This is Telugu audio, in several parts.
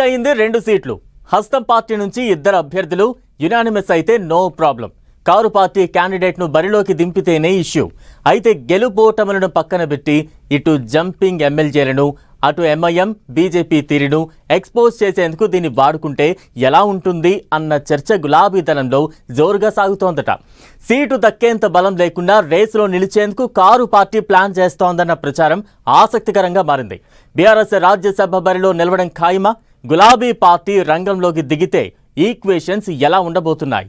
అయింది 2 సీట్లు. హస్తం పార్టీ నుంచి 2 అభ్యర్థులు యునానిమస్ అయితే no problem. Car party candidate ను బరిలోకి దింపితేనే ఇష్యూ. అయితే గెలుపోటములను పక్కన పెట్టి ఇటు జంపింగ్ ఎమ్మెల్యేలను అటు ఎంఐఎం బీజేపీ తీరును ఎక్స్పోజ్ చేసేందుకు దీన్ని వాడుకుంటే ఎలా ఉంటుంది అన్న చర్చ గులాబీ దళంలో జోరుగా సాగుతోందట. సీటు దక్కేంత బలం లేకుండా రేసులో నిలిచేందుకు కారు పార్టీ ప్లాన్ చేస్తోందన్న ప్రచారం ఆసక్తికరంగా మారింది. బీఆర్ఎస్ రాజ్యసభ బరిలో నిలవడం ఖాయమా? గులాబీ పార్టీ రంగంలోకి దిగితే ఈక్వేషన్స్ ఎలా ఉండబోతున్నాయి?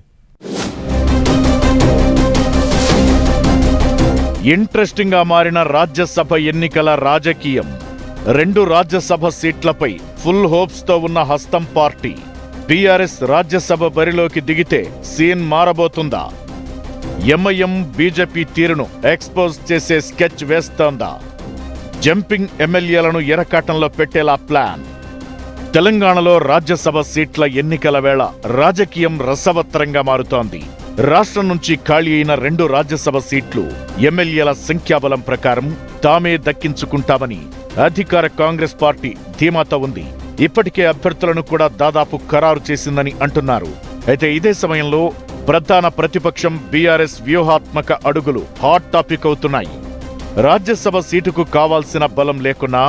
ఇంట్రెస్టింగ్ గా మారిన రాజ్యసభ ఎన్నికల రాజకీయం. 2 రాజ్యసభ సీట్లపై ఫుల్ హోప్స్ తో ఉన్న హస్తం పార్టీ బీఆర్ఎస్ రాజ్యసభ బరిలోకి దిగితే సీన్ మారబోతుందా? ఎంఐఎం బీజేపీ తీరును ఎక్స్పోజ్ చేసే స్కెచ్ వేస్తోందా? జంపింగ్ ఎమ్మెల్యేలను ఎరకాటంలో పెట్టేలా ప్లాన్. తెలంగాణలో రాజ్యసభ సీట్ల ఎన్నికల వేళ రాజకీయం రసవత్తరంగా మారుతోంది. రాష్ట్రం నుంచి ఖాళీ అయిన 2 రాజ్యసభ సీట్లు ఎమ్మెల్యేల సంఖ్యాబలం ప్రకారం తామే దక్కించుకుంటామని అధికార కాంగ్రెస్ పార్టీ ధీమాతో ఉంది. ఇప్పటికే అభ్యర్థులను కూడా దాదాపు ఖరారు చేసిందని అంటున్నారు. అయితే ఇదే సమయంలో ప్రధాన ప్రతిపక్షం బీఆర్ఎస్ వ్యూహాత్మక అడుగులు హాట్ టాపిక్ అవుతున్నాయి. రాజ్యసభ సీటుకు కావాల్సిన బలం లేకున్నా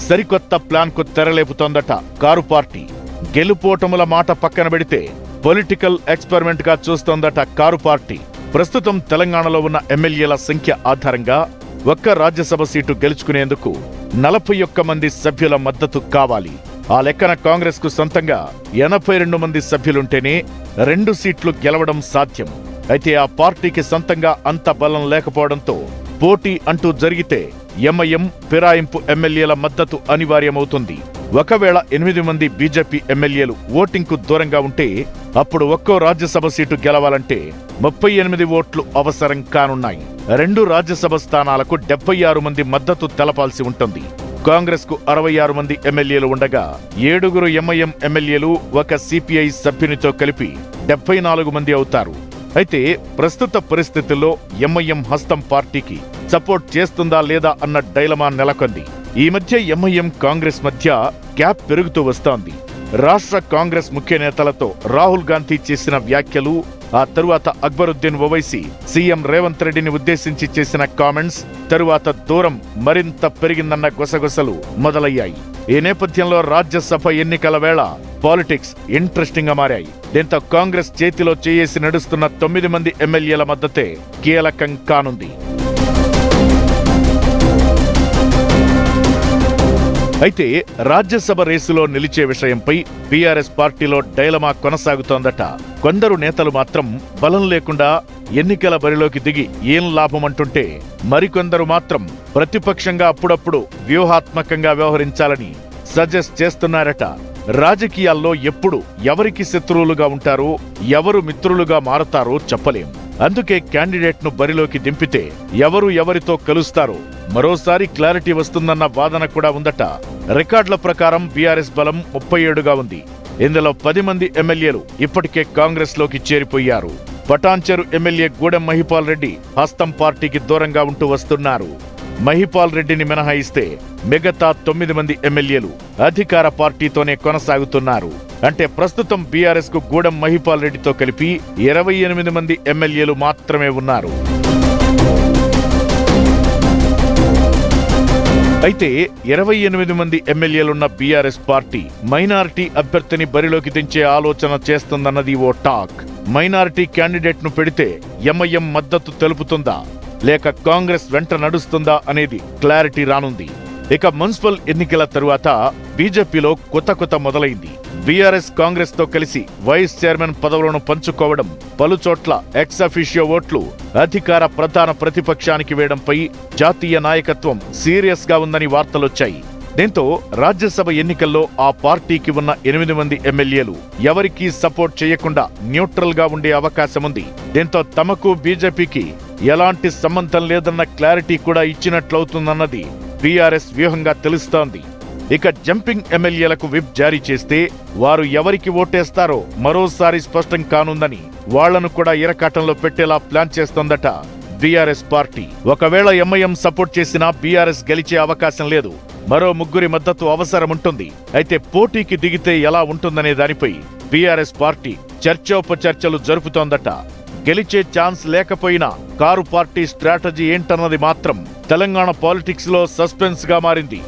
సరికొత్త ప్లాన్ కు తెరలేపుతోందట కారు పార్టీ. గెలుపోటముల మాట పక్కన పెడితే పొలిటికల్ ఎక్స్పెరిమెంట్ గా చూస్తోందట కారు పార్టీ. ప్రస్తుతం తెలంగాణలో ఉన్న ఎమ్మెల్యేల సంఖ్య ఆధారంగా ఒక్క రాజ్యసభ సీటు గెలుచుకునేందుకు 41 మంది సభ్యుల మద్దతు కావాలి. ఆ లెక్కన కాంగ్రెస్ కు సొంతంగా 82 మంది సభ్యులుంటేనే 2 సీట్లు గెలవడం సాధ్యం. అయితే ఆ పార్టీకి సొంతంగా అంత బలం లేకపోవడంతో పోటీ అంటూ జరిగితే ఎంఐఎం ఫిరాయింపు ఎమ్మెల్యేల మద్దతు అనివార్యమవుతుంది. ఒకవేళ 8 మంది బీజేపీ ఎమ్మెల్యేలు ఓటింగ్కు దూరంగా ఉంటే అప్పుడు ఒక్కో రాజ్యసభ సీటు గెలవాలంటే 38 ఓట్లు అవసరం కానున్నాయి. 2 రాజ్యసభ స్థానాలకు 76 మంది మద్దతు తెలపాల్సి ఉంటుంది. కాంగ్రెస్ కు 66 మంది ఎమ్మెల్యేలు ఉండగా 7 ఎంఐఎం ఎమ్మెల్యేలు ఒక సిపిఐ సభ్యునితో కలిపి 74 మంది అవుతారు. అయితే ప్రస్తుత పరిస్థితుల్లో ఎంఐఎం హస్తం పార్టీకి సపోర్ట్ చేస్తుందా లేదా అన్న డైలమా నెలకొంది. ఈ మధ్య ఎంఐఎం కాంగ్రెస్ మధ్య గ్యాప్ పెరుగుతూ వస్తోంది. రాష్ట్ర కాంగ్రెస్ ముఖ్య నేతలతో రాహుల్ గాంధీ చేసిన వ్యాఖ్యలు, ఆ తరువాత అక్బరుద్దీన్ ఓవైసీ సీఎం రేవంత్ రెడ్డిని ఉద్దేశించి చేసిన కామెంట్స్ తరువాత దూరం మరింత పెరిగిందన్న గుసగుసలు మొదలయ్యాయి. ఈ నేపథ్యంలో రాజ్యసభ ఎన్నికల వేళ పాలిటిక్స్ ఇంట్రెస్టింగ్ గా మారాయి. దీంతో కాంగ్రెస్ చేతిలో చేయేసి నడుస్తున్న 9 మంది ఎమ్మెల్యేల మద్దతే కీలకం కానుంది. అయితే రాజ్యసభ రేసులో నిలిచే విషయంపై బీఆర్ఎస్ పార్టీలో డైలమా కొనసాగుతోందట. కొందరు నేతలు మాత్రం బలం లేకుండా ఎన్నికల బరిలోకి దిగి ఏం లాభమంటుంటే, మరికొందరు మాత్రం ప్రతిపక్షంగా అప్పుడప్పుడు వ్యూహాత్మకంగా వ్యవహరించాలని సజెస్ట్ చేస్తున్నారట. రాజకీయాల్లో ఎప్పుడు ఎవరికి శత్రువులుగా ఉంటారో, ఎవరు మిత్రులుగా మారతారో చెప్పలేం. అందుకే క్యాండిడేట్ ను బరిలోకి దింపితే ఎవరు ఎవరితో కలుస్తారో మరోసారి క్లారిటీ వస్తుందన్న వాదన కూడా ఉందట. రికార్డుల ప్రకారం బీఆర్ఎస్ బలం 37గా ఉంది. ఇందులో 10 మంది ఎమ్మెల్యేలు ఇప్పటికే కాంగ్రెస్ లోకి చేరిపోయారు. పటాన్చెరు ఎమ్మెల్యే గూడెం మహిపాల్ రెడ్డి హస్తం పార్టీకి దూరంగా ఉంటూ వస్తున్నారు. మహిపాల్ రెడ్డిని మినహాయిస్తే మిగతా 9 మంది ఎమ్మెల్యేలు అధికార పార్టీతోనే కొనసాగుతున్నారు. అంటే ప్రస్తుతం బీఆర్ఎస్ కు గూడెం మహిపాల్ రెడ్డితో కలిపి 28 మంది ఎమ్మెల్యేలు మాత్రమే ఉన్నారు. అయితే 28 మంది ఎమ్మెల్యేలున్న బీఆర్ఎస్ పార్టీ మైనారిటీ అభ్యర్థిని బరిలోకి దించే ఆలోచన చేస్తుందన్నది ఓ టాక్. మైనారిటీ క్యాండిడేట్ ను పెడితే ఎంఐఎం మద్దతు తెలుపుతుందా లేక కాంగ్రెస్ వెంట నడుస్తుందా అనేది క్లారిటీ రానుంది. ఇక మున్సిపల్ ఎన్నికల తరువాత బీజేపీలో కొత్త మొదలైంది. బీఆర్ఎస్ కాంగ్రెస్ తో కలిసి వైస్ చైర్మన్ పదవులను పంచుకోవడం, పలుచోట్ల ఎక్స్ అఫీషియో ఓట్లు అధికార ప్రధాన ప్రతిపక్షానికి వేయడంపై జాతీయ నాయకత్వం సీరియస్ గా ఉందని వార్తలొచ్చాయి. దీంతో రాజ్యసభ ఎన్నికల్లో ఆ పార్టీకి ఉన్న 8 మంది ఎమ్మెల్యేలు ఎవరికీ సపోర్ట్ చేయకుండా న్యూట్రల్ గా ఉండే అవకాశముంది. దీంతో తమకు బీజేపీకి ఎలాంటి సంబంధం లేదన్న క్లారిటీ కూడా ఇచ్చినట్లవుతుందన్నది బీఆర్ఎస్ వ్యూహంగా తెలుస్తోంది. ఇక జంపింగ్ ఎమ్మెల్యేలకు విప్ జారీ చేస్తే వారు ఎవరికి ఓటేస్తారో మరోసారి స్పష్టం కానుందని వాళ్లను కూడా ఇరకాటంలో పెట్టేలా ప్లాన్ చేస్తోందట బీఆర్ఎస్ పార్టీ. ఒకవేళ ఎంఐఎం సపోర్ట్ చేసినా బీఆర్ఎస్ గెలిచే అవకాశం లేదు. మరో 3 మద్దతు అవసరముంటుంది. అయితే పోటీకి దిగితే ఎలా ఉంటుందనే దానిపై బీఆర్ఎస్ పార్టీ చర్చోపచర్చలు జరుపుతోందట. గెలిచే ఛాన్స్ లేకపోయినా కారు పార్టీ స్ట్రాటజీ ఏంటన్నది మాత్రం తెలంగాణ పాలిటిక్స్ లో సస్పెన్స్ గా మారింది.